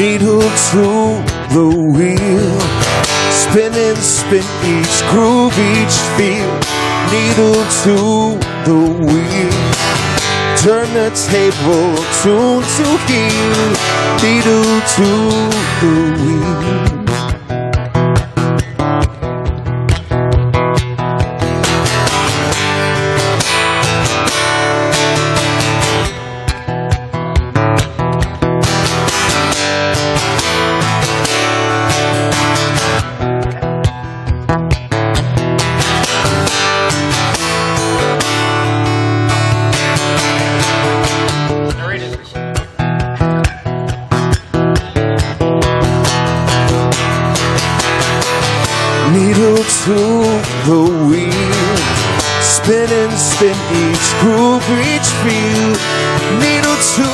Needle to the wheel, spin and spin each groove, each feel. Needle to the wheel, turn the table, tune to heel. Needle to the wheel. Needle to the wheel, spin and spin each groove, each feel. Needle to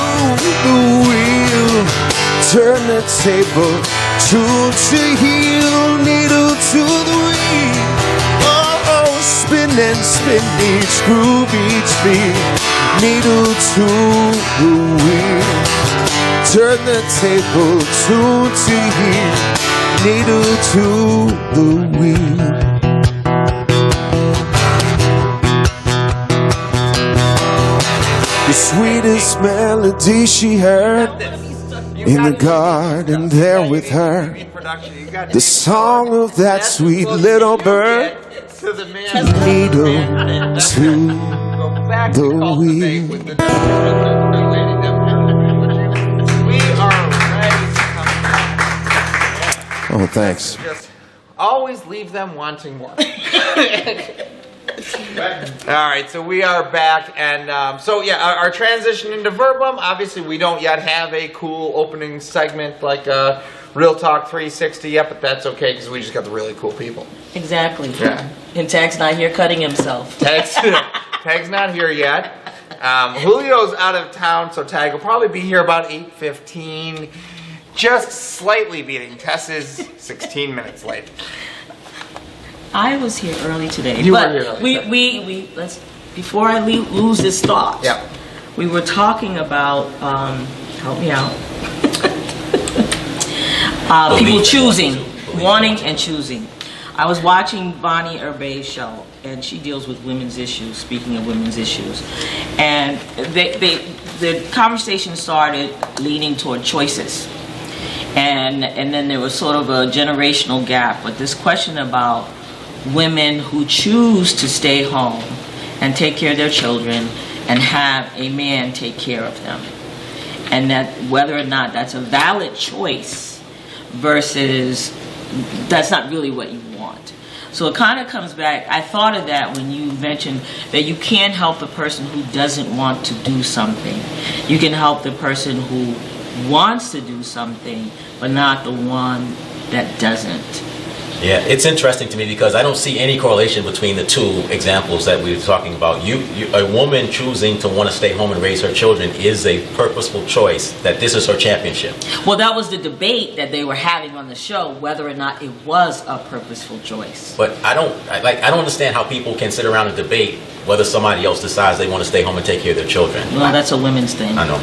the wheel, turn the table, tune to heel. Needle to the wheel, oh, oh, spin and spin each groove, each feel. Needle to the wheel, turn the table, tune to heel. Needle to the wheel. The sweetest melody she heard in the garden there with her. The song of that sweet little bird. Needle to the wheel. Oh, thanks. Just always leave them wanting more. All right, so we are back, and so yeah, our transition into Verbum. Obviously, we don't yet have a cool opening segment like Real Talk 360 yet, but that's okay because we just got the really cool people. Exactly. Yeah. And Tag's not here cutting himself. Tag's not here yet. Julio's out of town, so Tag will probably be here about 8:15. Just slightly beating Tess's 16 minutes late. I was here early today. You but were here early. We let's before I lose this thought. Yeah. We were talking about help me out. People choosing, wanting and choosing. I was watching Bonnie Herbe's show, and she deals with women's issues. Speaking of women's issues, and the conversation started leaning toward choices. And then there was sort of a generational gap, but this question about women who choose to stay home and take care of their children and have a man take care of them, and that whether or not that's a valid choice versus that's not really what you want. So it kind of comes back, I thought of that when you mentioned that you can't help the person who doesn't want to do something. You can help the person who wants to do something, but not the one that doesn't. Yeah, it's interesting to me because I don't see any correlation between the two examples that we were talking about. A woman choosing to want to stay home and raise her children is a purposeful choice, that this is her championship. Well, that was the debate that they were having on the show, whether or not it was a purposeful choice. But I don't understand how people can sit around and debate whether somebody else decides they want to stay home and take care of their children. Well, that's a women's thing. I know.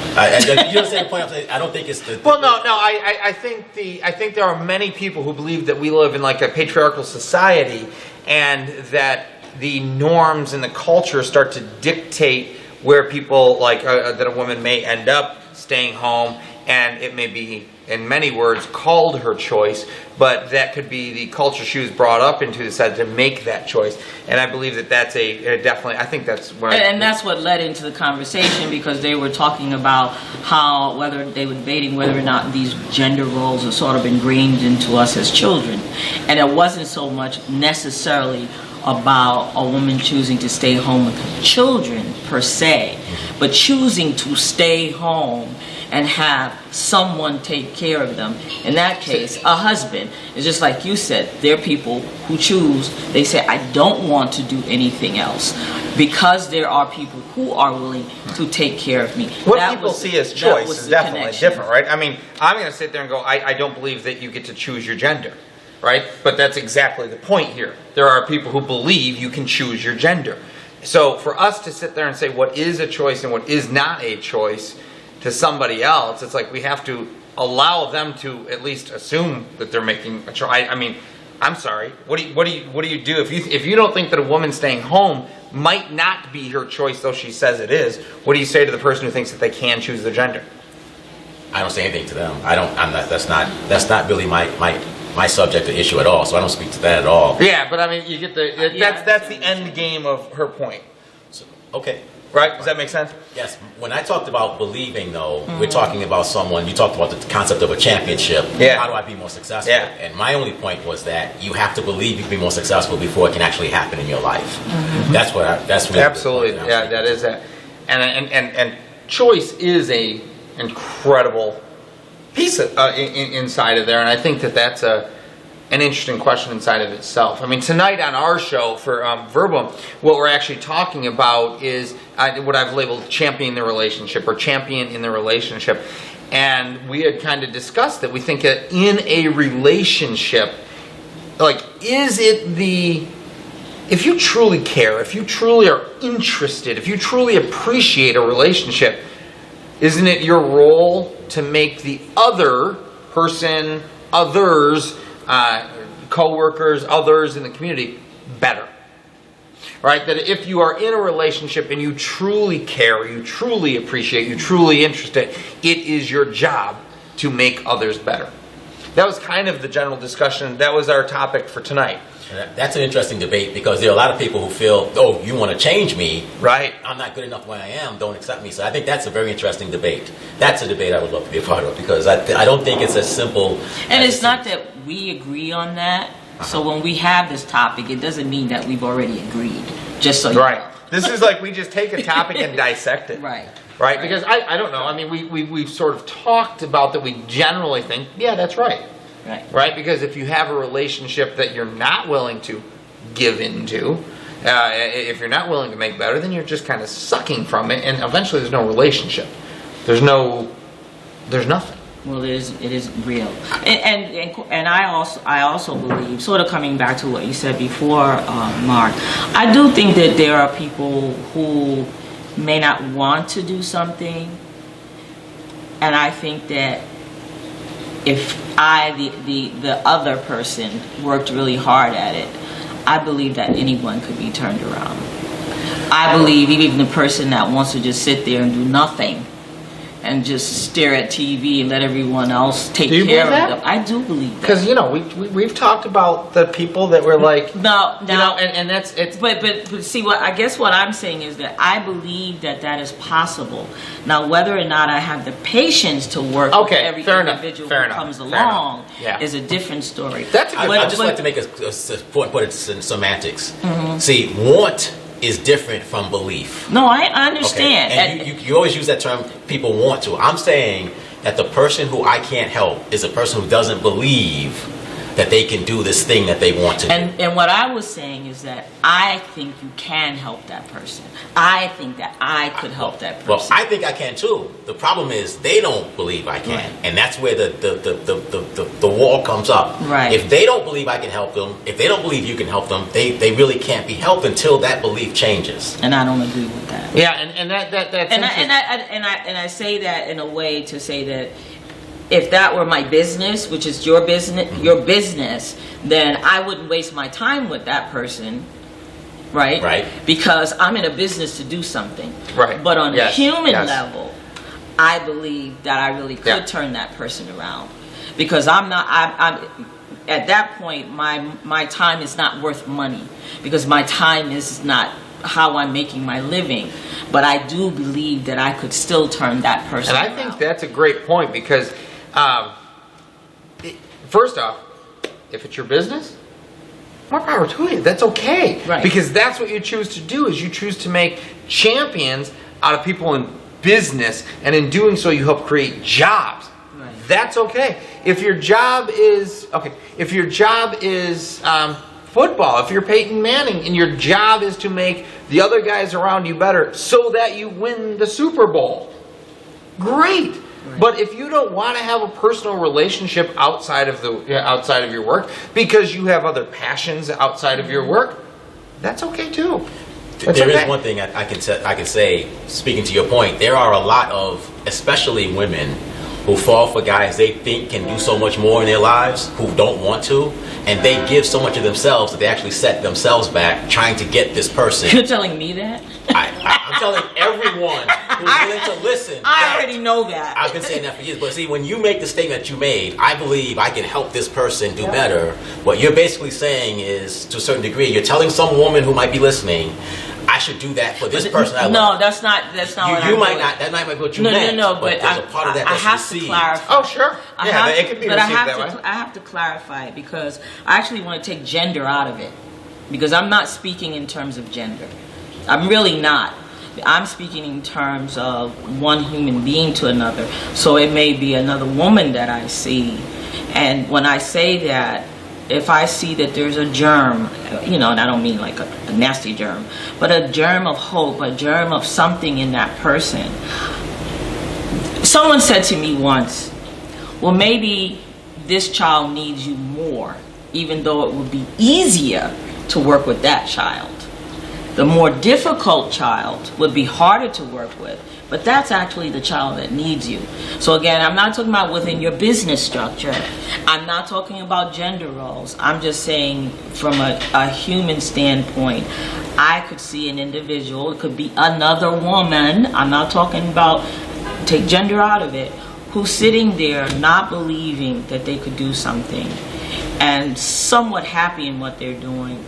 You understand the point I'm saying? I don't think it's the... Well, no. I think there are many people who believe that we live in like a patriarchal society, and that the norms and the culture start to dictate where people like that a woman may end up staying home, and it may be, in many words, called her choice, but that could be the culture she was brought up into decided to make that choice. And I believe that that's definitely, I think that's where... And that's what led into the conversation, because they were talking about how, whether they were debating whether or not these gender roles are sort of ingrained into us as children. And it wasn't so much necessarily about a woman choosing to stay home with her children per se, but choosing to stay home and have someone take care of them. In that case, a husband. It's just like you said, there are people who choose, they say, I don't want to do anything else, because there are people who are willing to take care of me. What people see as choice is definitely different, right? I mean, I'm going to sit there and go, I don't believe that you get to choose your gender, right? But that's exactly the point here. There are people who believe you can choose your gender. So for us to sit there and say what is a choice and what is not a choice to somebody else, it's like we have to allow them to at least assume that they're making a choice. I mean, I'm sorry. What do you do if you don't think that a woman staying home might not be her choice, though she says it is? What do you say to the person who thinks that they can choose their gender? I don't say anything to them. That's not really my subject or issue at all. So I don't speak to that at all. Yeah, but I mean, you get that's the end game of her point. So, okay. Right? Does that make sense? Yes. When I talked about believing, though, we're talking about someone. You talked about the concept of a championship. Yeah. How do I be more successful? Yeah. And my only point was that you have to believe you can be more successful before it can actually happen in your life. That's what. That's really Absolutely. Yeah, that is that. And choice is a incredible piece of, inside of there, and I think that that's an interesting question inside of itself. I mean, tonight on our show for Verbum, what we're actually talking about is what I've labeled champion the relationship, or champion in the relationship. And we had kind of discussed that we think that in a relationship, like, is it if you truly care, if you truly are interested, if you truly appreciate a relationship, isn't it your role to make the other person, others, co-workers, others in the community better? Right? That if you are in a relationship and you truly care, you truly appreciate, you're truly interested, it is your job to make others better. That was kind of the general discussion. That was our topic for tonight. That's an interesting debate, because there are a lot of people who feel, oh, you want to change me. Right. I'm not good enough where I am. Don't accept me. So I think that's a very interesting debate. That's a debate I would love to be a part of, because I don't think it's as simple. And it's not that we agree on that. So when we have this topic, it doesn't mean that we've already agreed. Just so you Right. know. This is like we just take a topic and dissect it. Right. Right? Because I don't know. I mean, we've sort of talked about that we generally think, yeah, that's right. Right. Right? Because if you have a relationship that you're not willing to give into, if you're not willing to make better, then you're just kind of sucking from it, and eventually there's no relationship. There's nothing. Well, it is real, and I also believe, sort of coming back to what you said before, Mark, I do think that there are people who may not want to do something, and I think that if the other person worked really hard at it, I believe that anyone could be turned around. I believe even the person that wants to just sit there and do nothing and just stare at TV and let everyone else take care of them. I do believe that. Because, we've talked about the people that were like... No, and that's... it's. But see, what I'm saying is that I believe that is possible. Now, whether or not I have the patience to work with every individual who comes along is a different story. I'd just like to make a point, put it in semantics. Mm-hmm. See, want is different from belief. No, I understand. Okay. And you always use that term, people want to. I'm saying that the person who I can't help is a person who doesn't believe that they can do this thing that they want to do. And what I was saying is that I think you can help that person. I think that I could help that person. Well, I think I can too. The problem is they don't believe I can. Right. And that's where the wall comes up. Right. If they don't believe I can help them, if they don't believe you can help them, they really can't be helped until that belief changes. And I don't agree with that. Yeah, and that's and I say that in a way to say that if that were my business, which is your business, then I wouldn't waste my time with that person, right? Right. Because I'm in a business to do something. Right. But on a human level, I believe that I really could turn that person around, because I'm at that point, my time is not worth money, because my time is not how I'm making my living. But I do believe that I could still turn that person around. And I think that's a great point, because first off, if it's your business, more power to you. That's okay. Right. Because that's what you choose to do, is you choose to make champions out of people in business, and in doing so you help create jobs. Right. That's okay. If your job is football, if you're Peyton Manning and your job is to make the other guys around you better so that you win the Super Bowl, great. Right. But if you don't want to have a personal relationship outside of your work, because you have other passions outside of your work, that's okay too. There is one thing I can say, speaking to your point. There are a lot of, especially women, who fall for guys they think can do so much more in their lives, who don't want to, and they give so much of themselves that they actually set themselves back trying to get this person. You're telling me that? I'm telling everyone who's willing to listen. I already know that. I've been saying that for years. But see, when you make the statement you made, I believe I can help this person do better. What you're basically saying is, to a certain degree, you're telling some woman who might be listening, I should do that for this person I love. No, that's not what You I'm might doing. not. That might be what you No, meant. no, but there's a part of that I that's have to received. clarify. Oh, sure. I Yeah, have it can be but received I have that to, way. I have to clarify it because I actually want to take gender out of it, because I'm not speaking in terms of gender. I'm really not. I'm speaking in terms of one human being to another. So it may be another woman that I see, and when I say that, if I see that there's a germ, and I don't mean like a nasty germ, but a germ of hope, a germ of something in that person. Someone said to me once, well, maybe this child needs you more, even though it would be easier to work with that child. The more difficult child would be harder to work with, but that's actually the child that needs you. So again, I'm not talking about within your business structure. I'm not talking about gender roles. I'm just saying from a human standpoint, I could see an individual, it could be another woman, I'm not talking about, take gender out of it, who's sitting there not believing that they could do something and somewhat happy in what they're doing,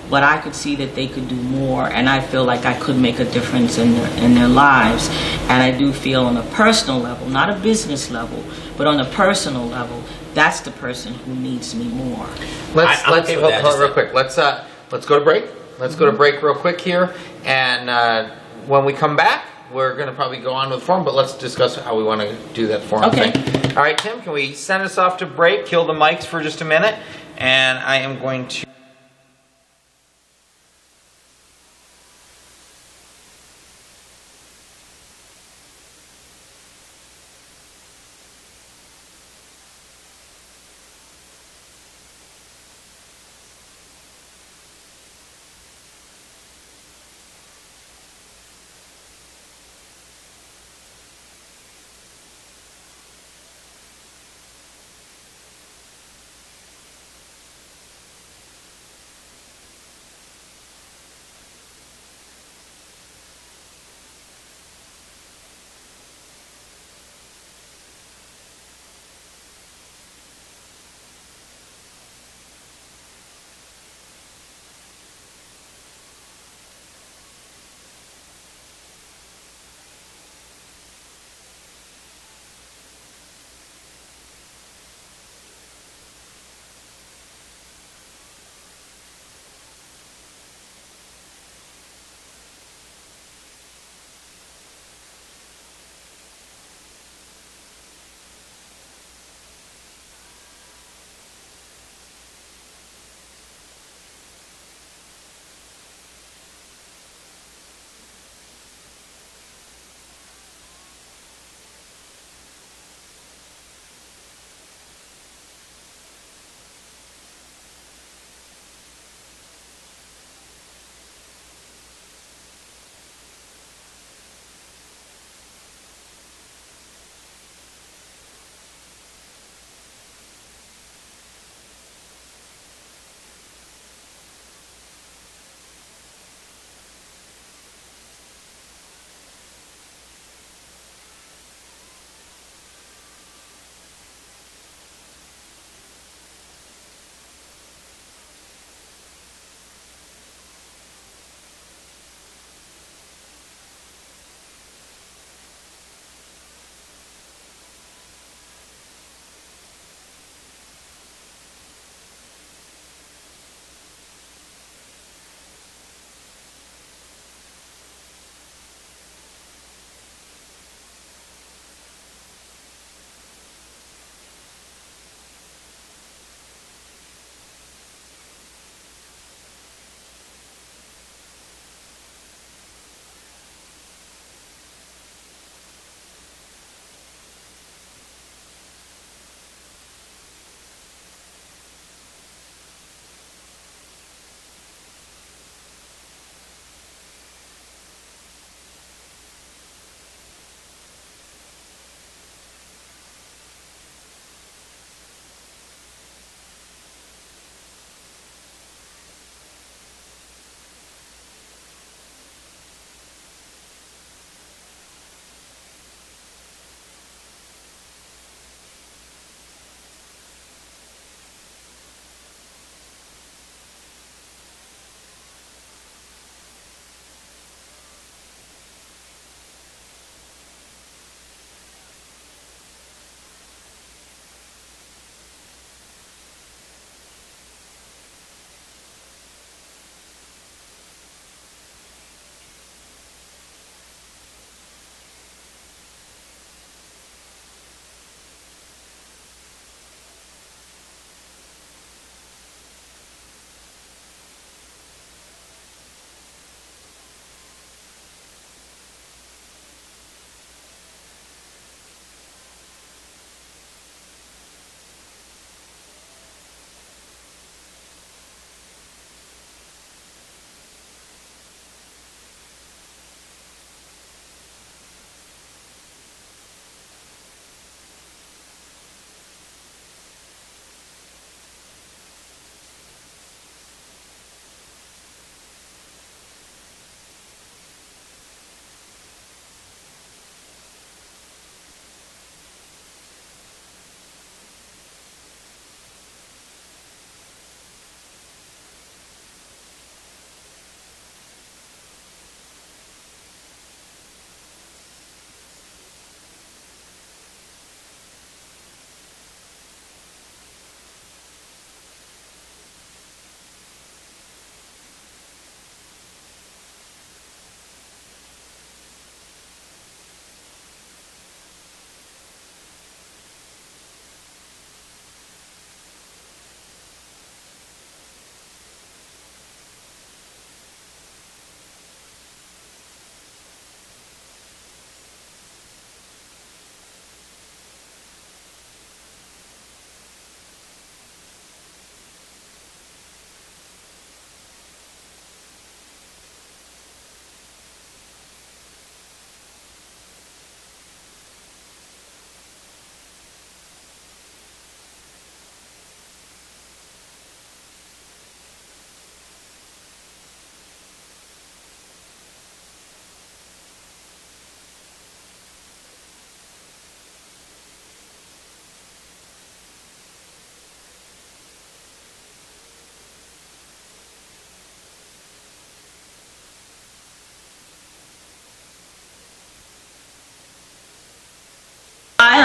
but I could see that they could do more, and I feel like I could make a difference in their lives. And I do feel on a personal level, not a business level, but on a personal level, that's the person who needs me more. Let's I'm okay with that. hold real quick. Let's go to break. Let's go to break real quick here, and when we come back, we're going to probably go on with form, but let's discuss how we want to do that form Okay. thing. All right, Tim, can we send us off to break? Kill the mics for just a minute, and I am going to.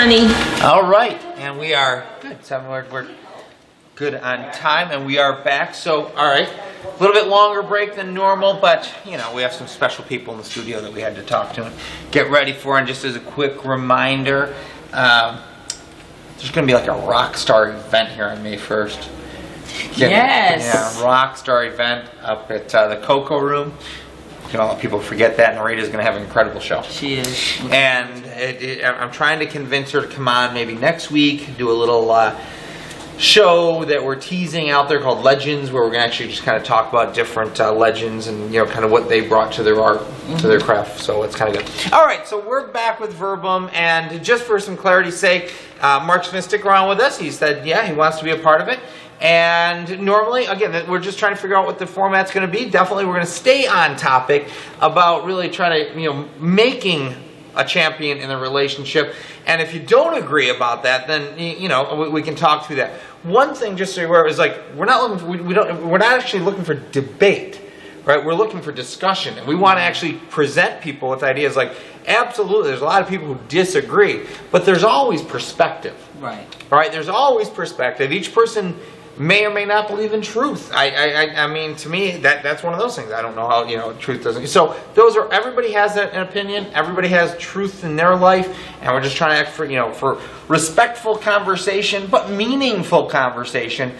honey. All right, and we are good. We're good on time, and we are back. So, all right, a little bit longer break than normal, but you know we have some special people in the studio that we had to talk to and get ready for. And just as a quick reminder, there's going to be like a rock star event here on May 1st. Yes. Yeah, rock star event up at the Coco Room. You know, people forget that, and Narita's going to have an incredible show. She is. And I'm trying to convince her to come on maybe next week, do a little show that we're teasing out there called Legends, where we're going to actually just kind of talk about different legends and, you know, kind of what they brought to their art, to their craft. So it's kind of good. All right, so we're back with Verbum, and just for some clarity's sake, Mark's going to stick around with us. He said, yeah, he wants to be a part of it. And normally, again, we're just trying to figure out what the format's going to be. Definitely, we're going to stay on topic about really trying to, you know, making a champion in a relationship. And if you don't agree about that, then you know we can talk through that. One thing, just so you're aware, is like we're not looking for, we're not actually looking for debate, right? We're looking for discussion, and we want to actually present people with ideas. Like, absolutely, there's a lot of people who disagree, but there's always perspective. Right. Right? There's always perspective. Each person may or may not believe in truth. I mean, to me, that's one of those things. I don't know how, you know, truth doesn't. So those are, everybody has an opinion. Everybody has truth in their life, and we're just trying to act for, you know, for respectful conversation, but meaningful conversation,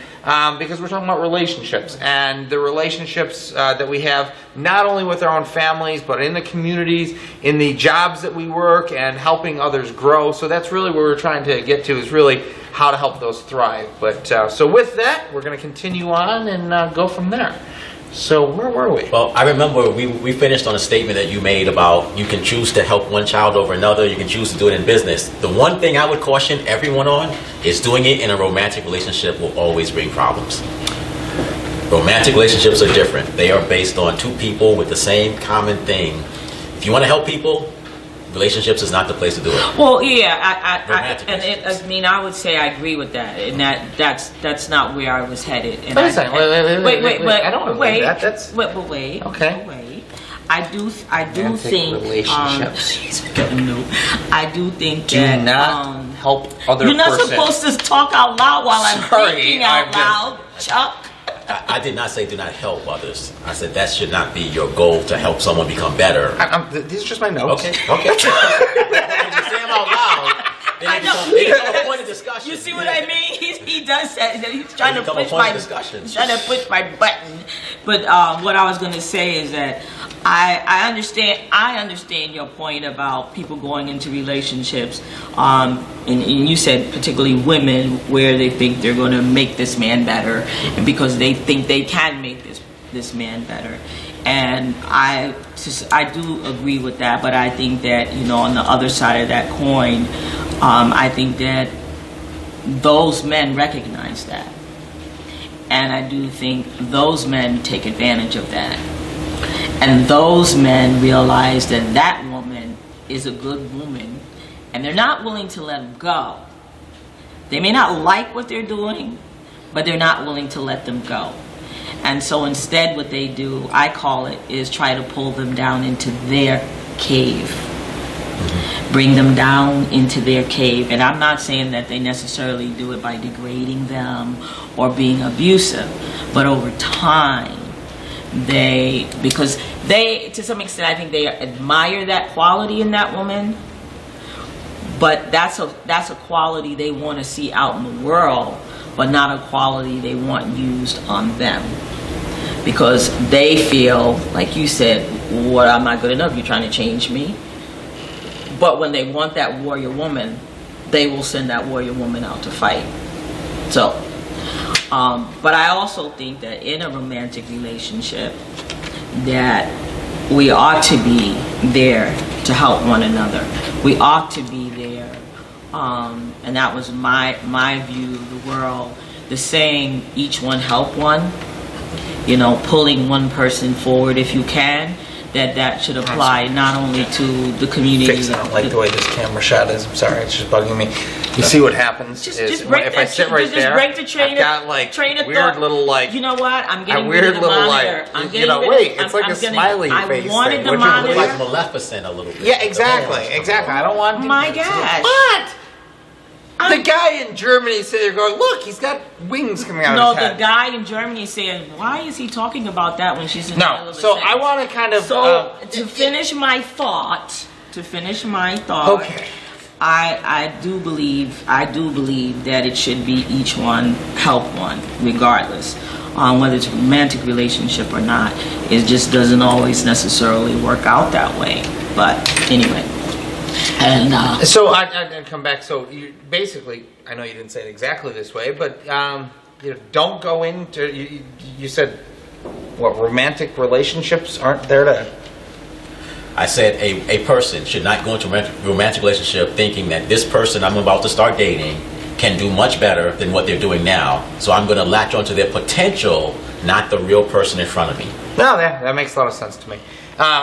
because we're talking about relationships and the relationships that we have not only with our own families, but in the communities, in the jobs that we work, and helping others grow. So that's really where we're trying to get to, is really how to help those thrive. But so with that, we're going to continue on and go from there. So where were we? Well, I remember we finished on a statement that you made about you can choose to help one child over another, you can choose to do it in business. The one thing I would caution everyone on is doing it in a romantic relationship will always bring problems. Romantic relationships are different. They are based on two people with the same common thing. If you want to help people, relationships is not the place to do it. Well, yeah, I mean, I would say I agree with that, and that's not where I was headed. And Wait a second. Wait. I don't want to wait. that. That's Wait. Okay. Wait. I do Romantic think relationships. I do think Do that not help other you're not person. supposed to talk out loud while I'm Sorry, thinking out loud, Chuck. I did not say do not help others. I said that should not be your goal to help someone become better. These are just my notes. Okay. If you say them out loud, then they become a point of discussion. You see what I mean? He does that. He's trying to become a push point my of discussion. He's trying to push my button. But what I was going to say is that I understand your point about people going into relationships, and you said particularly women, where they think they're going to make this man better, and because they think they can make this man better. And I do agree with that, but I think that, you know, on the other side of that coin, I think that those men recognize that, and I do think those men take advantage of that. And those men realize that that woman is a good woman, and they're not willing to let them go. They may not like what they're doing, but they're not willing to let them go. And so instead what they do, I call it, is try to pull them down into their cave. Bring them down into their cave. And I'm not saying that they necessarily do it by degrading them or being abusive, but over time, because they, to some extent, I think they admire that quality in that woman, but that's a quality they want to see out in the world, but not a quality they want used on them, because they feel, like you said, what, I'm not good enough, you're trying to change me. But when they want that warrior woman, they will send that warrior woman out to fight. So but I also think that in a romantic relationship, that we ought to be there to help one another. We ought to be there, and that was my view of the world. The saying, each one help one, you know, pulling one person forward if you can, that should apply not only to the community. Fix it. I don't like the way this camera shot is. I'm sorry, it's just bugging me. You see what happens Just is break if I sit right there, break the train I've got like train of weird thought. little like. You know what? I'm getting a rid weird of the little monitor. like. You know, wait, it's like a smiley face wanted thing. the Would you monitor. Like Maleficent a little bit. Yeah, exactly. I don't want. My gosh. What? The guy in Germany said they're going, look, he's got wings coming out No, of his the head. guy in Germany is saying, why is he talking about that when she's in the middle No, of a so I sentence? want to kind of... So, to finish my thought, Okay. I do believe that it should be each one help one, regardless. Whether it's a romantic relationship or not, it just doesn't always necessarily work out that way. But anyway, and So I'd come back. So you basically, I know you didn't say it exactly this way, but don't go into. You said what? Romantic relationships aren't there to. I said a person should not go into a romantic relationship thinking that this person I'm about to start dating can do much better than what they're doing now. So I'm going to latch onto their potential, not the real person in front of me. No, that makes a lot of sense to me.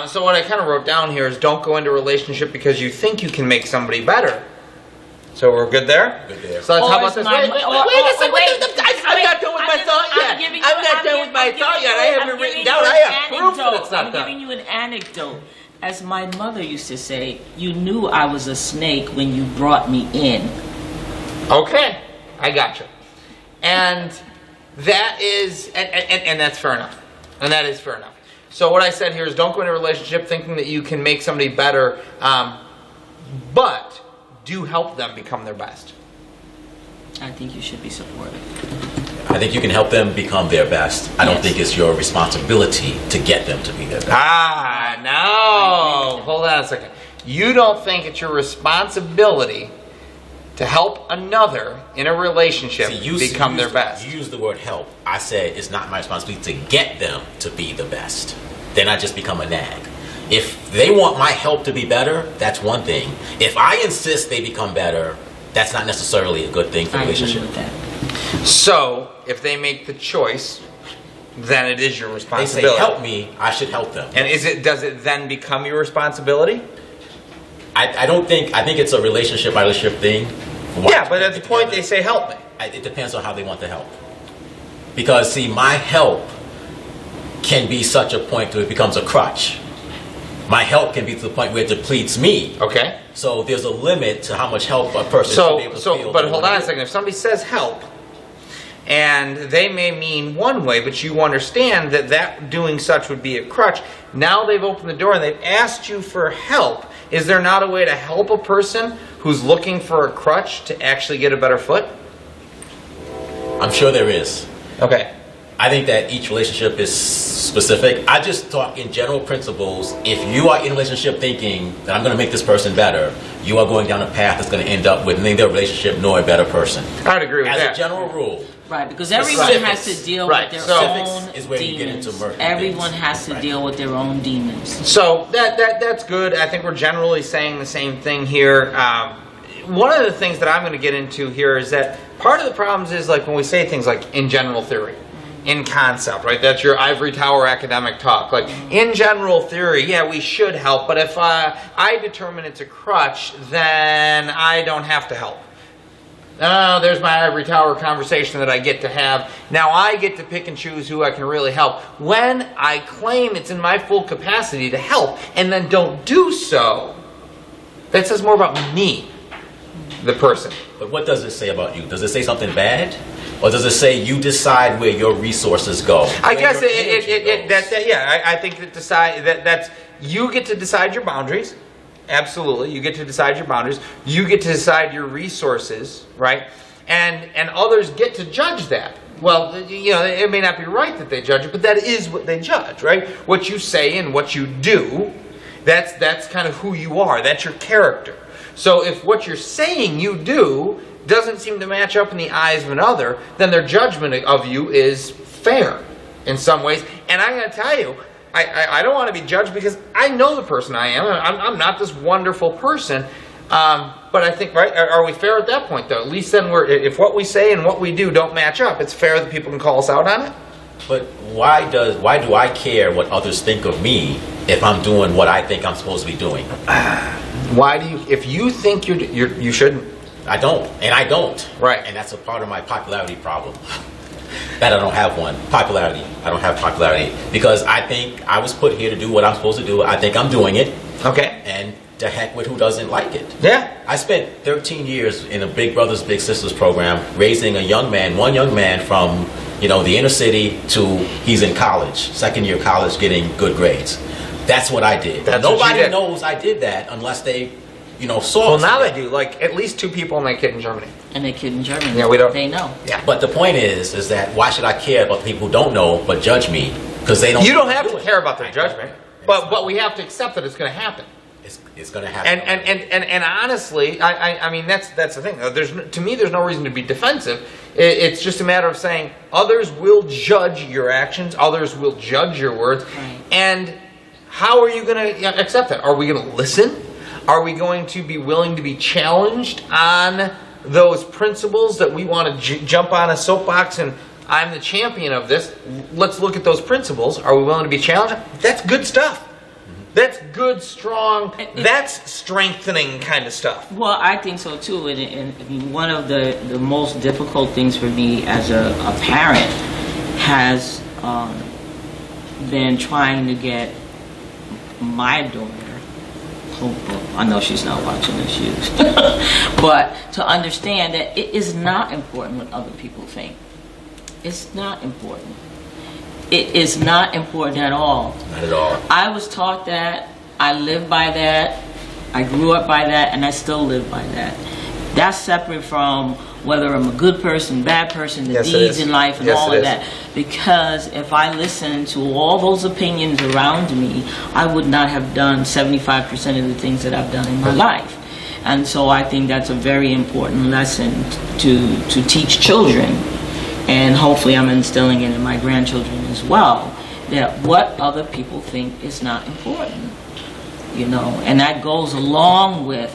So what I kind of wrote down here is don't go into a relationship because you think you can make somebody better. So we're good there? Good there. So let's how Or about is this? my- Wait a second. I'm not done with my thought yet. I'm not done with my thought yet. I haven't written down. I have proof that it's not I'm done. giving you an anecdote. As my mother used to say, you knew I was a snake when you brought me in. Okay, I gotcha. And that is, and that's fair enough. And that is fair enough. So what I said here is don't go into a relationship thinking that you can make somebody better, but do help them become their best. I think you should be supportive. I think you can help them become their best. I don't Yes. think it's your responsibility to get them to be their best. No. Hold on a second. You don't think it's your responsibility to help another in a relationship become their best. You use the word help. I said it's not my responsibility to get them to be the best. Then I just become a nag. If they want my help to be better, that's one thing. If I insist they become better, that's not necessarily a good thing for a I agree relationship. with that. So, if they make the choice, then it is your They responsibility. say help me, I should help them. And does it then become your responsibility? I don't think, I think it's a relationship by relationship thing. Yeah, but at the point they say help me. It depends on how they want the help. Because see, my help can be such a point to it becomes a crutch. My help can be to the point where it depletes me. Okay. So there's a limit to how much help a person should be able to feel. But they hold wanna on a do. second. If somebody says help, and they may mean one way, but you understand that doing such would be a crutch. Now they've opened the door and they've asked you for help. Is there not a way to help a person who's looking for a crutch to actually get a better foot? I'm sure there is. Okay. I think that each relationship is specific. I just talk in general principles. If you are in a relationship thinking that I'm going to make this person better, you are going down a path that's going to end up with neither a relationship nor a better person. I'd agree with As that. a general rule. Right, because everyone Specifics. has to deal Right, with their so- own Specifics is where you get demons. into murky Everyone things. has to Right. deal with their own demons. So that's good. I think we're generally saying the same thing here. One of the things that I'm going to get into here is that part of the problems is like when we say things like in general theory, in concept, right? That's your ivory tower academic talk. Like in general theory, yeah, we should help, but if I determine it's a crutch, then I don't have to help. Oh, there's my ivory tower conversation that I get to have. Now I get to pick and choose who I can really help. When I claim it's in my full capacity to help and then don't do so, that says more about me, the person. But what does it say about you? Does it say something bad? Or does it say you decide where your resources go? I Where guess your energy goes? I think that's you get to decide your boundaries. Absolutely, you get to decide your boundaries. You get to decide your resources, right? And others get to judge that. Well, it may not be right that they judge it, but that is what they judge, right? What you say and what you do, that's kind of who you are. That's your character. So if what you're saying you do doesn't seem to match up in the eyes of another, then their judgment of you is fair in some ways. And I'm going to tell you, I don't want to be judged because I know the person I am. I'm not this wonderful person. But I think, right, are we fair at that point, though? At least then if what we say and what we do don't match up, it's fair that people can call us out on it. But why do I care what others think of me if I'm doing what I think I'm supposed to be doing? Why do you, if you think you shouldn't? I don't, and I don't. Right. And that's a part of my popularity problem. That I don't have one. Popularity. I don't have popularity because I think I was put here to do what I'm supposed to do. I think I'm doing it. Okay. And to heck with who doesn't like it. Yeah. I spent 13 years in a Big Brothers Big Sisters program, raising one young man from, the inner city to he's in college, second year college, getting good grades. That's what I did. That's what you Nobody did. knows I did that unless they, saw. Well, now they do. Like at least 2 people and their kid in Germany. And they kid in Germany. Yeah, we don't- They know. Yeah. But the point is that why should I care about the people who don't know but judge me because they don't? You don't have to it. care about their judgment, but we have to accept that it's going to happen. It's going to happen. And honestly, I mean that's the thing. To me, there's no reason to be defensive. It's just a matter of saying others will judge your actions, others will judge your words, Right. and how are you going to accept that? Are we going to listen? Are we going to be willing to be challenged on those principles that we want to jump on a soapbox and I'm the champion of this? Let's look at those principles. Are we willing to be challenged? That's good stuff. That's good, strong, that's strengthening kind of stuff. Well, I think so too. And one of the most difficult things for me as a parent has been trying to get my daughter, I know she's not watching this, but to understand that it is not important what other people think. It's not important. It is not important at all. Not at all. I was taught that. I live by that. I grew up by that, and I still live by that. That's separate from whether I'm a good person, bad person, the Yes, it deeds is. in life, and Yes, all it of is. that. Because if I listened to all those opinions around me, I would not have done 75% of the things that I've done in my life. And so I think that's a very important lesson to teach children. And hopefully I'm instilling it in my grandchildren as well, that what other people think is not important, and that goes along with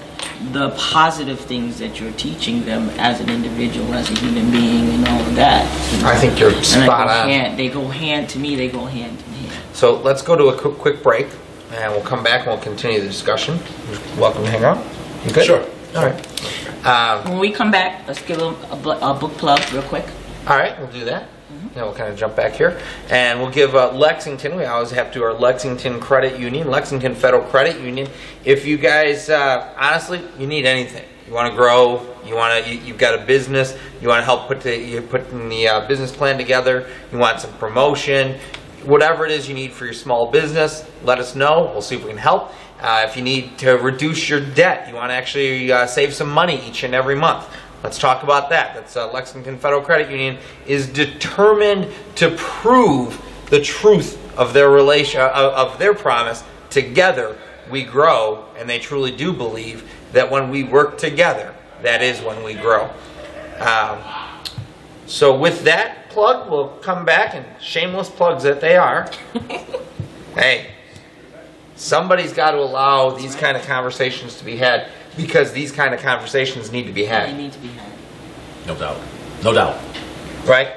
the positive things that you're teaching them as an individual, as a human being, and all of that. I think you're spot on. They go hand to me, they go hand to hand. So let's go to a quick break, and we'll come back and we'll continue the discussion. You're welcome to hang out. You good? Sure. All right. When we come back, let's give them a book plug real quick. All right, we'll do that. Now we'll kind of jump back here, and we'll give Lexington. We always have to our Lexington Credit Union, Lexington Federal Credit Union. If you guys, honestly, you need anything, you want to grow, you've got a business, you want to help put the business plan together, you want some promotion, whatever it is you need for your small business, let us know. We'll see if we can help. If you need to reduce your debt, you want to actually save some money each and every month. Let's talk about that. That's Lexington Federal Credit Union is determined to prove the truth of their of their promise. Together we grow, and they truly do believe that when we work together, that is when we grow. So with that plug, we'll come back, and shameless plugs that they are. Hey, somebody's got to allow these kind of conversations to be had. Because these kind of conversations need to be They had. need to be had. No doubt. No doubt. Right?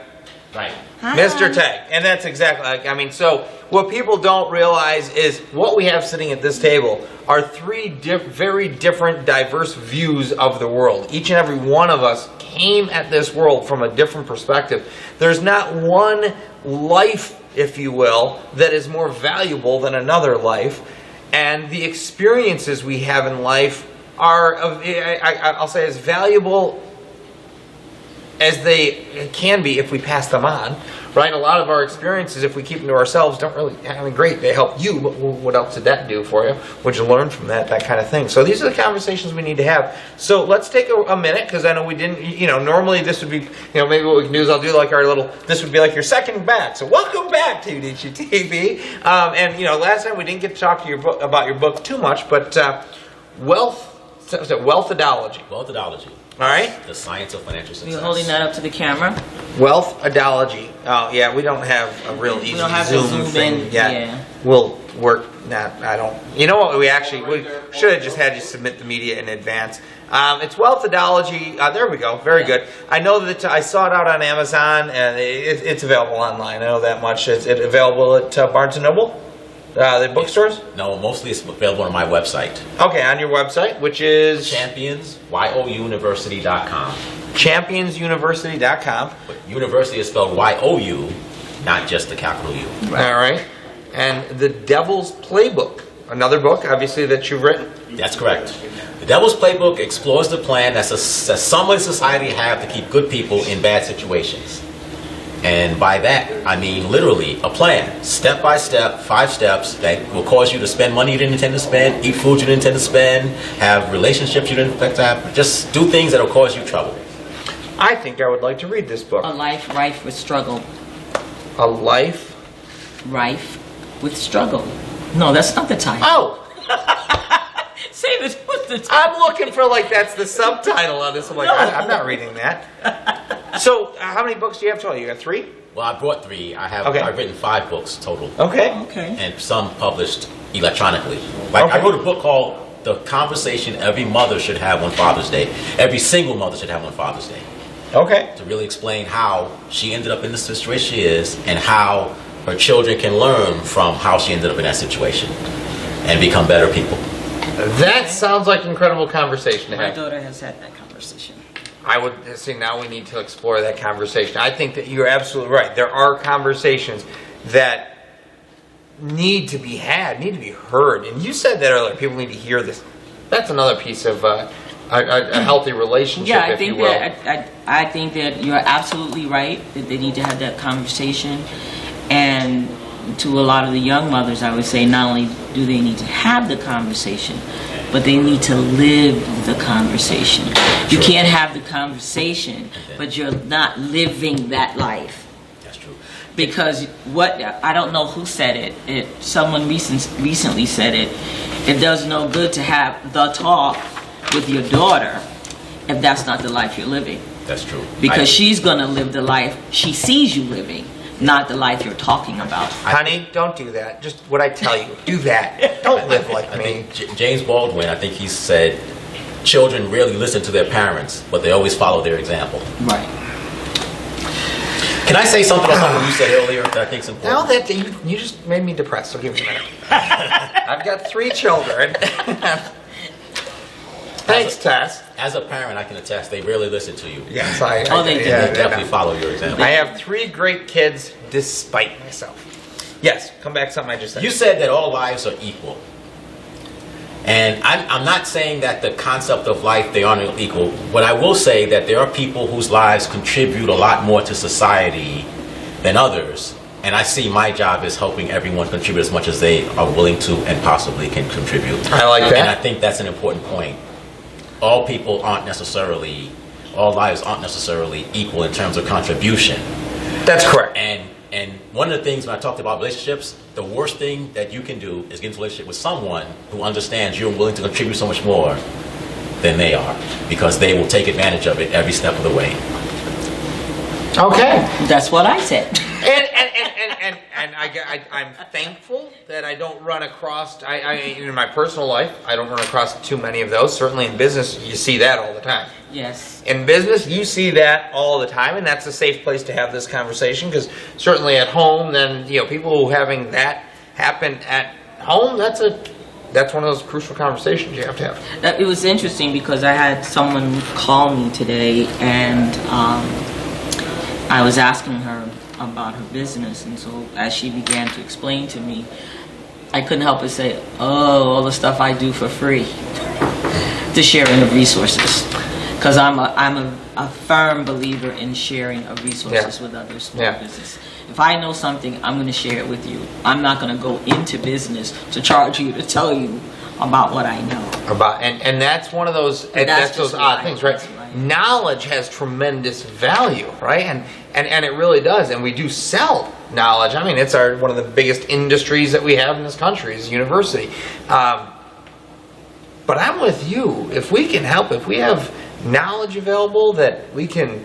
Right. Mr. Tag. And that's exactly, so what people don't realize is what we have sitting at this table are 3 very different, diverse views of the world. Each and every one of us came at this world from a different perspective. There's not one life, if you will, that is more valuable than another life. And the experiences we have in life are, I'll say, as valuable as they can be if we pass them on, right? A lot of our experiences, if we keep them to ourselves, don't really, great, they help you, but what else did that do for you? What'd you learn from that kind of thing? So these are the conversations we need to have. So let's take a minute, because I know we didn't, normally this would be, maybe what we can do is I'll do like this would be like your second back. So welcome back to Udicci.TV. And, last time we didn't get to talk to about your book too much, but Wealthadology. Wealthadology. All right? The science of financial success. You're holding that up to the camera. Wealthadology. Oh, yeah, we don't have a real easy don't have to Zoom zoom thing in, yet. yeah. We'll work. I don't. You know what? We should have just had you submit the media in advance. It's Wealthadology. There we go. Very good. I know that I saw it out on Amazon, and it's available online. I know that much. Is it available at Barnes & Noble? The bookstores? No, mostly it's available on my website. Okay, on your website, which is? ChampionsYOUniversity.com. ChampionsUniversity.com. But university is spelled Y-O-U, not just the capital U. All right. And The Devil's Playbook. another book, obviously, that you've written. That's correct. The Devil's Playbook explores the plan that some in society have to keep good people in bad situations. And by that, I mean literally a plan, step by step, 5 steps that will cause you to spend money you didn't intend to spend, eat food you didn't intend to spend, have relationships you didn't expect to have, just do things that will cause you trouble. I think I would like to read this book. A life rife with struggle. A life. Rife with struggle. No, that's not the title. Oh, Say this. What's the title? I'm looking for like that's the subtitle on this. I'm like, No. I'm not reading that. So, how many books do you have total? You got 3? Well, I brought 3. Okay. I've written 5 books total. Okay. Okay. And some published electronically. Like Okay. I wrote a book called The Conversation Every Mother Should Have on Father's Day. Every single mother should have on Father's Day. Okay. To really explain how she ended up in the situation she is and how her children can learn from how she ended up in that situation and become better people. That sounds like an incredible conversation to My have. daughter has had that conversation. I would see, now we need to explore that conversation. I think that you're absolutely right. There are conversations that need to be had, need to be heard. And you said that earlier, people need to hear this. That's another piece of a healthy relationship, Yeah, I if you think will. that I think that you're absolutely right that they need to have that conversation. And to a lot of the young mothers, I would say not only do they need to have the conversation, but they need to live the conversation. You Sure. can't have the conversation, but you're not living that life. That's true. Because I don't know who said it. Someone recently said it. It does no good to have the talk with your daughter if that's not the life you're living. That's true. Because she's going to live the life she sees you living, not the life you're talking about. Honey, don't do that. Just what I tell you. Do that. Don't live like I me. think James Baldwin, I think he said, children rarely listen to their parents, but they always follow their example. Right. Can I say something about something you said earlier that I think is important? Now that you just made me depressed, so give me a minute. I've got 3 children. Thanks, Tess. As a parent, I can attest, they rarely listen to you. Yes, They do. They definitely follow your example. I have 3 great kids despite myself. Yes, come back to something I just said. You said that all lives are equal. And I'm not saying that the concept of life, they aren't equal. What I will say that there are people whose lives contribute a lot more to society than others. And I see my job as helping everyone contribute as much as they are willing to and possibly can contribute. I like that. And I think that's an important point. All lives aren't necessarily equal in terms of contribution. That's correct. And one of the things when I talked about relationships, the worst thing that you can do is get into a relationship with someone who understands you're willing to contribute so much more than they are, because they will take advantage of it every step of the way. Okay. That's what I said. And I'm thankful that I don't run across, in my personal life, I don't run across too many of those. Certainly in business, you see that all the time. Yes. In business, you see that all the time, and that's a safe place to have this conversation, because certainly at home, then, people who having that happen at home, that's one of those crucial conversations you have to have. It was interesting because I had someone call me today, and I was asking her about her business, and so as she began to explain to me, I couldn't help but say, oh, all the stuff I do for free, the sharing of resources, because I'm a firm believer in sharing of resources with others, small business. If I know something, I'm going to share it with you. I'm not going to go into business to charge you to tell you about what I know. And that's one of those, that's those odd things, right? Knowledge has tremendous value, right? And it really does. And we do sell knowledge. I mean, it's one of the biggest industries that we have in this country is university. But I'm with you. If we can help, if we have knowledge available that we can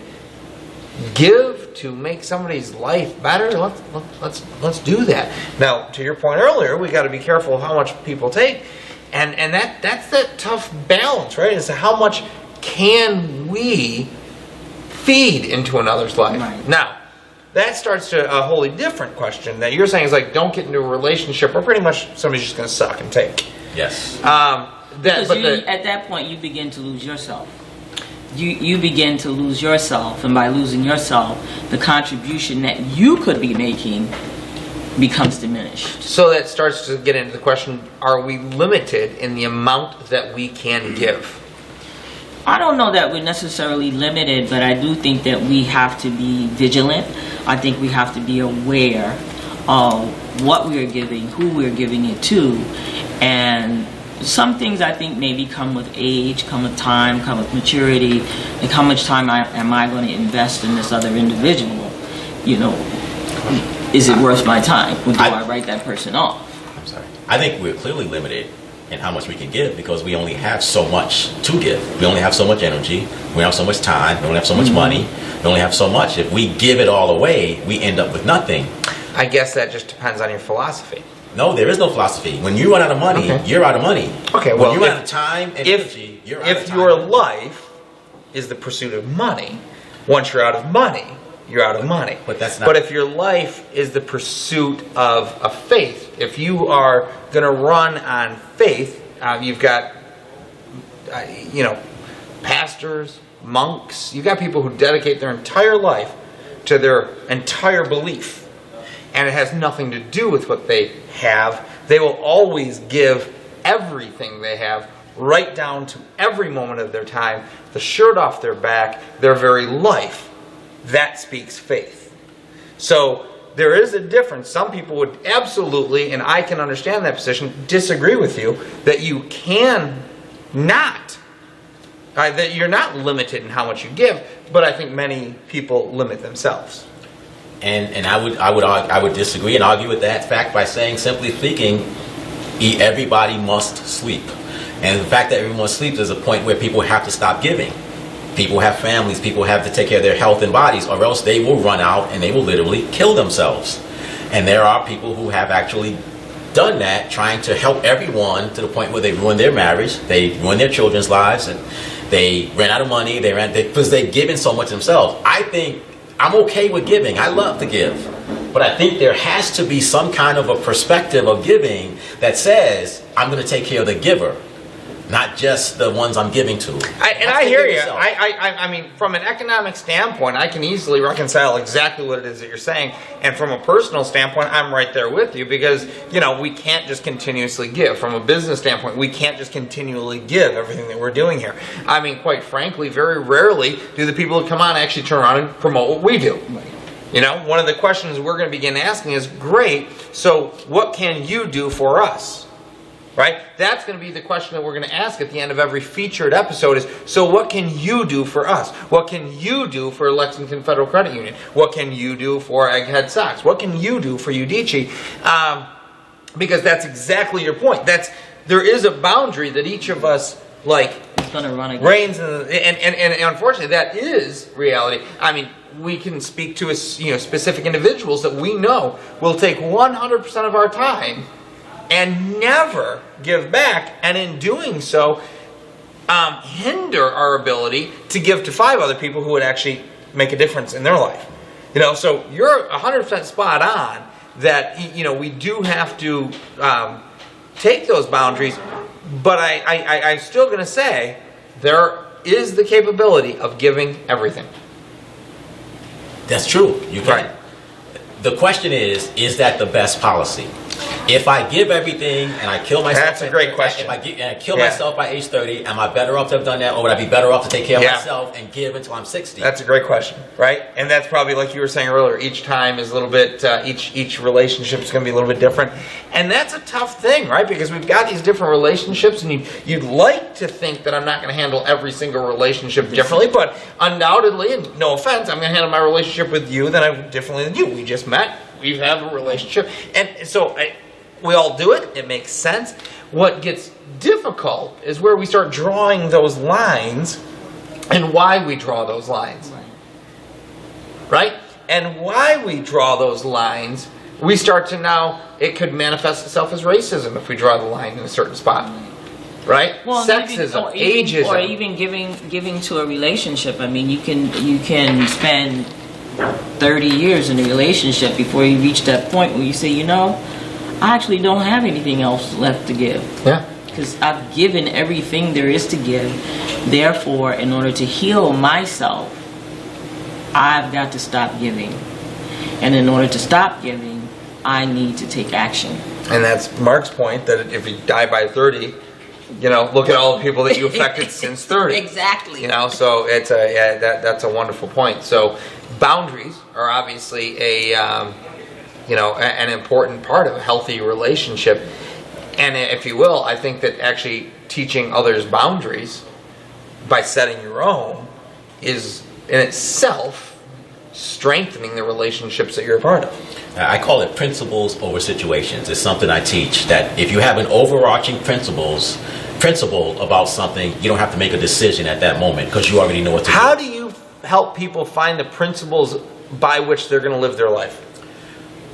give to make somebody's life better, let's do that. Now, to your point earlier, we got to be careful of how much people take. And that's that tough balance, right? Is how much can we feed into another's life? Right. Now, that starts to a wholly different question that you're saying is like, don't get into a relationship where pretty much somebody's just going to suck and take. Yes. At that point, you begin to lose yourself. You begin to lose yourself, and by losing yourself, the contribution that you could be making becomes diminished. So that starts to get into the question, are we limited in the amount that we can give? I don't know that we're necessarily limited, but I do think that we have to be vigilant. I think we have to be aware of what we are giving, who we're giving it to, and some things I think maybe come with age, come with time, come with maturity, like how much time am I going to invest in this other individual? You know, is it worth my time, or do I write that person off? I'm sorry. I think we're clearly limited in how much we can give because we only have so much to give. We only have so much energy. We have so much time. We only have so much money. We only have so much. If we give it all away, we end up with nothing. I guess that just depends on your philosophy. No, there is no philosophy. When you run out of money, you're out of money. Okay, when well, you run out of time and energy, you're out of time. If your life is the pursuit of money, once you're out of money, you're out of money. But that's not. But if your life is the pursuit of a faith, if you are going to run on faith, you've got, pastors, monks. You've got people who dedicate their entire life to their entire belief, and it has nothing to do with what they have. They will always give everything they have, right down to every moment of their time, the shirt off their back, their very life. That speaks faith. So there is a difference. Some people would absolutely, and I can understand that position, disagree with you, that you can not, that you're not limited in how much you give, but I think many people limit themselves. And I would disagree and argue with that fact by saying, simply speaking, everybody must sleep. And the fact that everyone sleeps is a point where people have to stop giving. People have families, people have to take care of their health and bodies, or else they will run out and they will literally kill themselves. And there are people who have actually done that, trying to help everyone to the point where they ruin their marriage, they ruin their children's lives, and they ran out of money, because they've given so much themselves. I think I'm okay with giving. I love to give. But I think there has to be some kind of a perspective of giving that says, I'm going to take care of the giver, not just the ones I'm giving to. I hear you. I mean, from an economic standpoint, I can easily reconcile exactly what it is that you're saying. And from a personal standpoint, I'm right there with you because, we can't just continuously give. From a business standpoint, we can't just continually give everything that we're doing here. I mean, quite frankly, very rarely do the people that come on actually turn around and promote what we do. One of the questions we're going to begin asking is, great, so what can you do for us? Right? That's going to be the question that we're going to ask at the end of every featured episode is, so what can you do for us? What can you do for Lexington Federal Credit Union? What can you do for Egghead Sox? What can you do for Udicci? Because that's exactly your point. There is a boundary that each of us, reigns in, and unfortunately that is reality. I mean, we can speak to specific individuals that we know will take 100% of our time and never give back, and in doing so, hinder our ability to give to 5 other people who would actually make a difference in their life. So you're 100% spot on that, we do have to take those boundaries, but I'm still going to say there is the capability of giving everything. That's true. You can. Right. The question is that the best policy? If I give everything and I kill myself, that's a great question. If I kill myself by age 30, am I better off to have done that, or would I be better off to take care of myself and give until I'm 60? That's a great question, right? And that's probably, like you were saying earlier, each time is a little bit, each relationship is going to be a little bit different, and that's a tough thing, right? Because we've got these different relationships, and you'd like to think that I'm not going to handle every single relationship differently, but undoubtedly, and no offense, I'm going to handle my relationship with you differently than you. We just met. We have a relationship, and so we all do it. It makes sense. What gets difficult is where we start drawing those lines and why we draw those lines. Right? And why we draw those lines, we start to now, it could manifest itself as racism if we draw the line in a certain spot. Right? Well, sexism, ageism. Or even giving to a relationship. I mean, you can spend 30 years in a relationship before you reach that point where you say, I actually don't have anything else left to give. Yeah. Because I've given everything there is to give. Therefore, in order to heal myself, I've got to stop giving. And in order to stop giving, I need to take action. And that's Mark's point, that if you die by 30, look at all the people that you affected since 30. Exactly. So it's that's a wonderful point. So boundaries are obviously an important part of a healthy relationship. And if you will, I think that actually teaching others boundaries by setting your own is in itself strengthening the relationships that you're a part of. I call it principles over situations. It's something I teach, that if you have an overarching principle about something, you don't have to make a decision at that moment because you already know what to do. How do you help people find the principles by which they're going to live their life?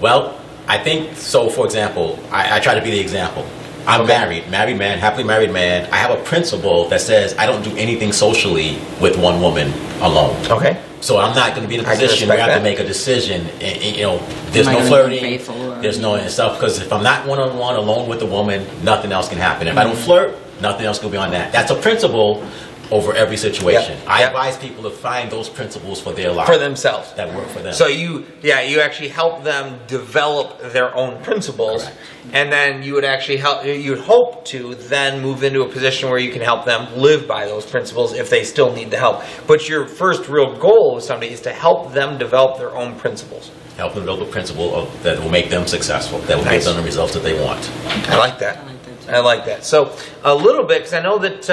Well, I think, so for example, I try to be the example. I'm married man, happily married man. I have a principle that says I don't do anything socially with one woman alone. Okay. So I'm not going to be in a position where I have to make a decision. There's no flirting, there's no stuff. Because if I'm not one-on-one alone with the woman, nothing else can happen. If I don't flirt, nothing else can be on that. That's a principle over every situation. Yep. I advise people to find those principles for their life. For themselves. That work for them. So you actually help them develop their own principles. Correct. And then you would actually you'd hope to then move into a position where you can help them live by those principles if they still need the help. But your first real goal with somebody is to help them develop their own principles. Help them develop a principle that will make them successful, that will give them the results that they want. I like that. I like that. So a little bit, because I know that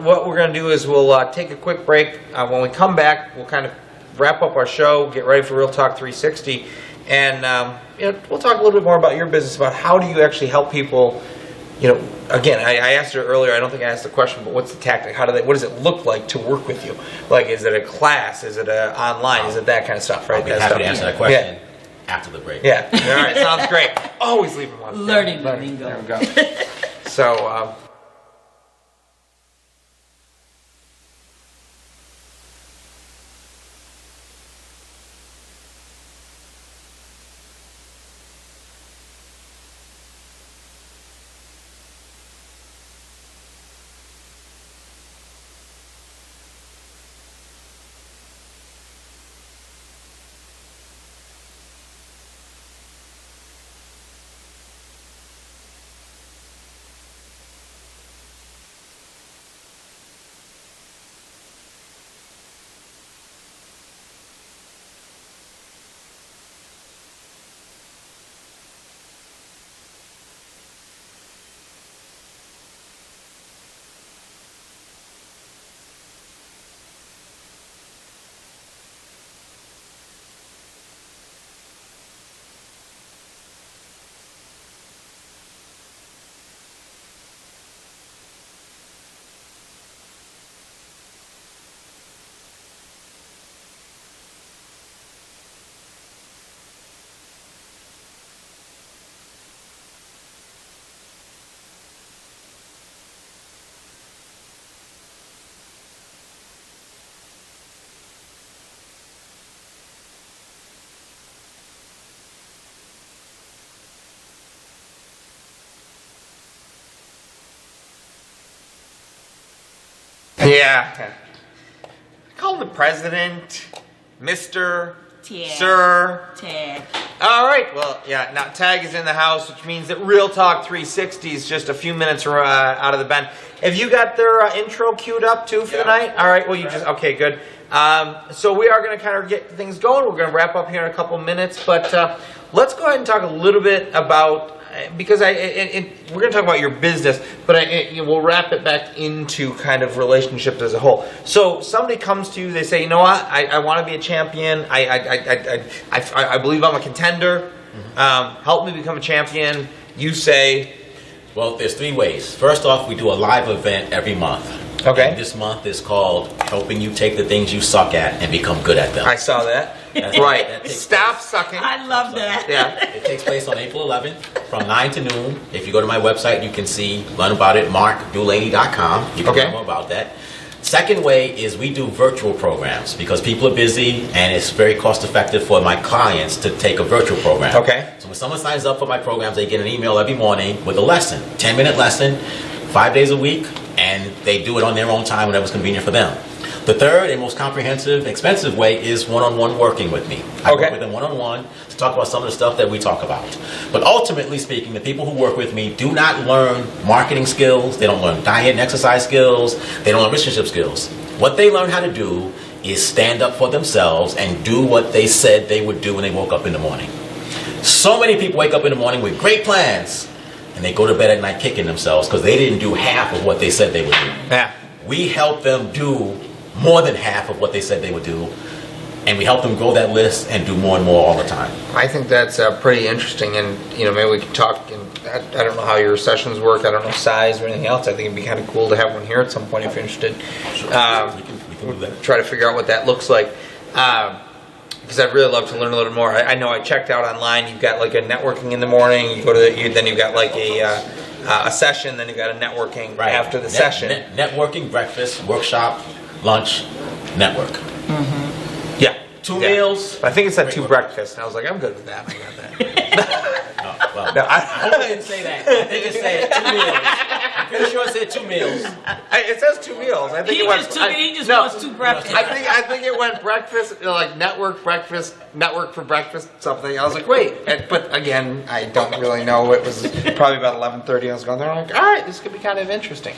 what we're going to do is we'll take a quick break. When we come back, we'll kind of wrap up our show, get ready for Real Talk 360, and we'll talk a little bit more about your business, about how do you actually help people. Again, I asked her earlier. I don't think I asked the question, but what's the tactic? What does it look like to work with you? Like, is it a class? Is it online? Is it that kind of stuff? Right? I'll be happy to answer that question. After the break. Yeah. All right. Sounds great. Always leaving one. Learning the lingo. There we go. So, yeah. Call the president, Mr. Tag. Sir. Tag. All right. Well, yeah. Now Tag is in the house, which means that Real Talk 360 is just a few minutes out of the bend. Have you got their intro queued up too for the night? All right. Well, you just okay. Good. So we are going to kind of get things going. We're going to wrap up here in a couple minutes, but let's go ahead and talk a little bit about. Because we're going to talk about your business, but we'll wrap it back into kind of relationships as a whole. So somebody comes to you, they say, you know what, I want to be a champion. I believe I'm a contender. Help me become a champion. You say, well, there's three ways. First off, we do a live event every month. Okay. And this month is called Helping You Take the Things You Suck At and Become Good at Them. I saw that. Right. Stop sucking. I love that. Yeah. It takes place on April 11th from 9 to noon. If you go to my website, you can learn about it, markdulaney.com. You can learn more about that. Second way is we do virtual programs because people are busy and it's very cost effective for my clients to take a virtual program. Okay. So when someone signs up for my programs, they get an email every morning with a lesson, 10-minute lesson, 5 days a week, and they do it on their own time, whenever's convenient for them. The third and most comprehensive, expensive way is one-on-one working with me. I Okay. work with them one-on-one to talk about some of the stuff that we talk about. But ultimately speaking, the people who work with me do not learn marketing skills. They don't learn diet and exercise skills. They don't learn relationship skills. What they learn how to do is stand up for themselves and do what they said they would do when they woke up in the morning. So many people wake up in the morning with great plans, and they go to bed at night kicking themselves because they didn't do half of what they said they would do. Yeah. We help them do more than half of what they said they would do, and we help them grow that list and do more and more all the time. I think that's pretty interesting, and maybe we can talk. And I don't know how your sessions work. I don't know size or anything else. I think it'd be kind of cool to have one here at some point if you're interested. We can do that. Try to figure out what that looks like, because I'd really love to learn a little more. I know I checked out online. You've got like a networking in the morning. You go to then you've got like a session. Then you've got a networking after the session. Networking, breakfast, workshop, lunch, network. Yeah. 2 meals. I think it's at 2 breakfasts. And I was like, I'm good with that. I got that. Well, No, I hope it didn't say that. I think it said 2 meals. I'm pretty sure it said 2 meals. It says 2 meals. I think He it went. just wants 2 breakfasts. I think it went breakfast, like network breakfast, network for breakfast, something. I was like, wait, but again, I don't really know. It was probably about 11:30. I was going there. I'm like, all right, this could be kind of interesting.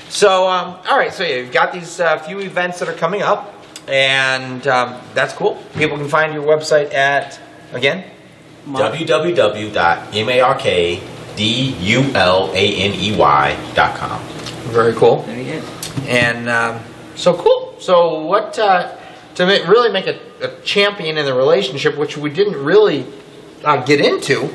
So, all right, so yeah, you've got these few events that are coming up, and that's cool. People can find your website at again. www.markdulaney.com. Very cool. Very good. And so cool. So what really make a champion in the relationship, which we didn't really get into,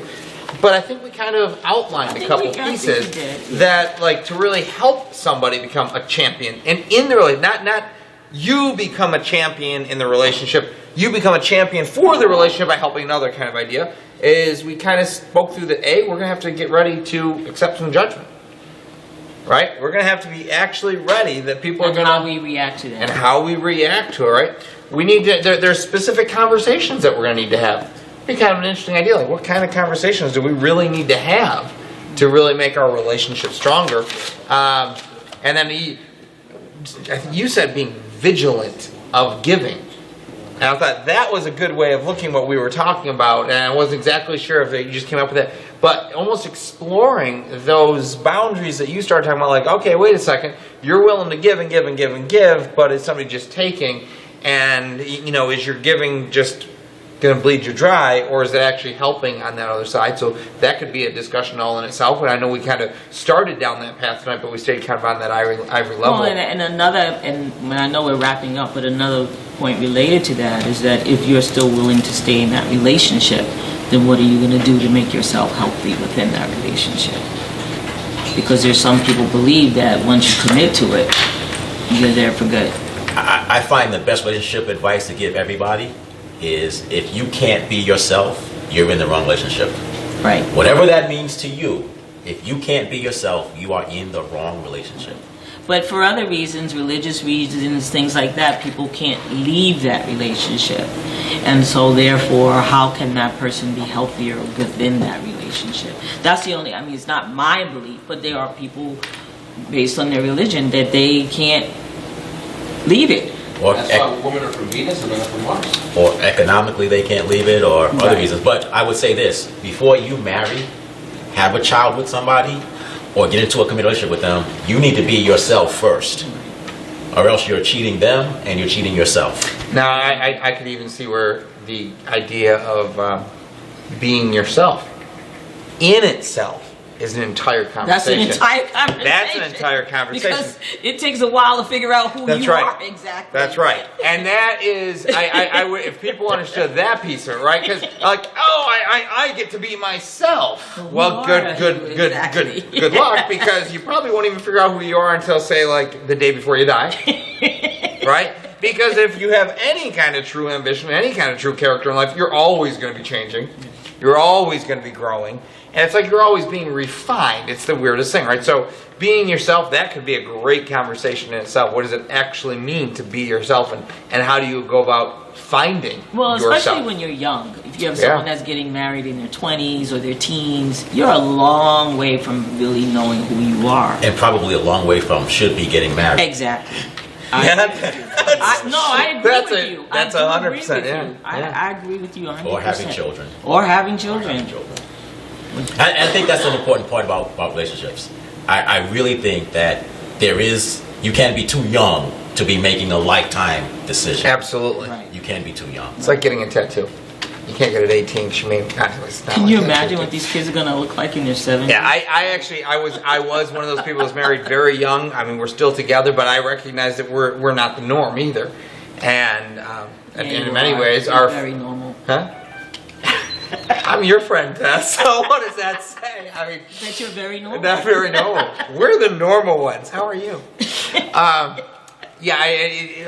but I think we kind of outlined a couple pieces that like to really help somebody become a champion, and in the relationship, not you become a champion in the relationship, you become a champion for the relationship by helping another kind of idea, is we kind of spoke through that, we're going to have to get ready to accept some judgment. Right? We're going to have to be actually ready that people are going to... And how we react to that. And how we react to it, right? We need to... There's specific conversations that we're going to need to have. It'd be kind of an interesting idea. Like, what kind of conversations do we really need to have to really make our relationship stronger? And then I think you said being vigilant of giving. And I thought that was a good way of looking at what we were talking about, and I wasn't exactly sure if you just came up with that, but almost exploring those boundaries that you started talking about, like, okay, wait a second, you're willing to give and give and give and give, but is somebody just taking, and, is your giving just going to bleed you dry, or is it actually helping on that other side? So that could be a discussion all in itself, and I know we kind of started down that path tonight, but we stayed kind of on that ivory level. Well, and I know we're wrapping up, but another point related to that is that if you're still willing to stay in that relationship, then what are you going to do to make yourself healthy within that relationship? Because there's some people believe that once you commit to it, you're there for good. I find the best relationship advice to give everybody is if you can't be yourself, you're in the wrong relationship. Right. Whatever that means to you, if you can't be yourself, you are in the wrong relationship. But for other reasons, religious reasons, things like that, people can't leave that relationship. And so therefore, how can that person be healthier within that relationship? That's the only, it's not my belief, but there are people based on their religion that they can't leave it. That's why women are from Venus and men are from Mars. Or economically they can't leave it, or other reasons. But I would say this, before you marry, have a child with somebody, or get into a committed relationship with them, you need to be yourself first. Or else you're cheating them and you're cheating yourself. Now, I could even see where the idea of being yourself in itself is an entire conversation. That's an entire conversation. That's an entire conversation. Because it takes a while to figure out who you are exactly. That's right. And that is, I would, if people understood that piece of it, right? Because like, I get to be myself. Well, good luck, because you probably won't even figure out who you are until, say, like the day before you die, right? Because if you have any kind of true ambition, any kind of true character in life, you're always going to be changing. You're always going to be growing. And it's like you're always being refined. It's the weirdest thing, right? So being yourself, that could be a great conversation in itself. What does it actually mean to be yourself, and how do you go about finding yourself? Especially when you're young. If you have someone that's getting married in their 20s or their teens, you're a long way from really knowing who you are. And probably a long way from should be getting married. Exactly. I agree That's with a- you. that's I do 100%, agree with yeah, you. yeah. I agree with you 100%. Or having children. Or having children. I think that's an important part about relationships. I really think that you can't be too young to be making a lifetime decision. Absolutely. Right. You can't be too young. It's like getting a tattoo. You can't get it at 18. She may not. It's not Can like you that. imagine what these kids are gonna look like in their 70s? Yeah, I was one of those people who was married very young. I mean, we're still together, but I recognize that we're not the norm either. And in many ways, You're our very normal. huh? I'm your friend, Tess. So what does that say? I mean, That you're very normal. not very normal. We're the normal ones. How are you? Yeah,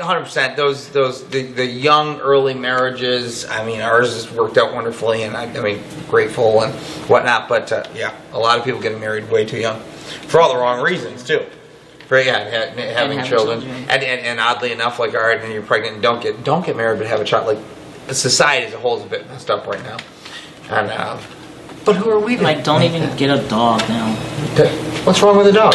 100%. The young early marriages. I mean, ours has worked out wonderfully, and I mean, grateful and whatnot. But yeah, a lot of people getting married way too young, for all the wrong reasons too. For having children, and oddly enough, like, all right, and you're pregnant, and don't get married, but have a child. Like, society as a whole is a bit messed up right now. And but who are we? Like, don't even get a dog now. What's wrong with a dog?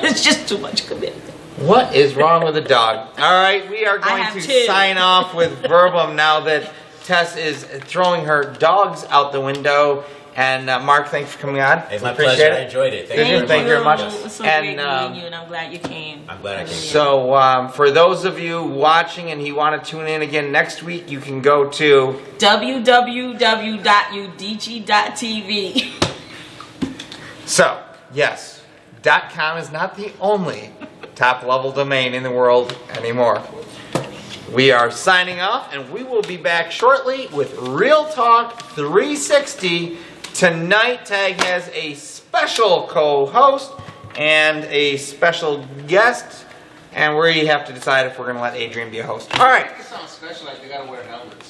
It's just too much commitment. What is wrong with a dog? All right, we are going have to two. sign off with Verbum now that Tess is throwing her dogs out the window. And Mark, thanks for coming on. It's my Appreciate pleasure. it. I enjoyed it. Thank you very much. It was so And, great meeting you, and I'm glad you came. I'm glad I came. So for those of you watching and you want to tune in again next week, you can go to www.udicci.TV. So, yes, .com is not the only top-level domain in the world anymore. We are signing off, and we will be back shortly with Real Talk 360. Tonight, Tag has a special co-host and a special guest, and we have to decide if we're going to let Adrian be a host. All right. It sounds special, like they gotta wear helmets.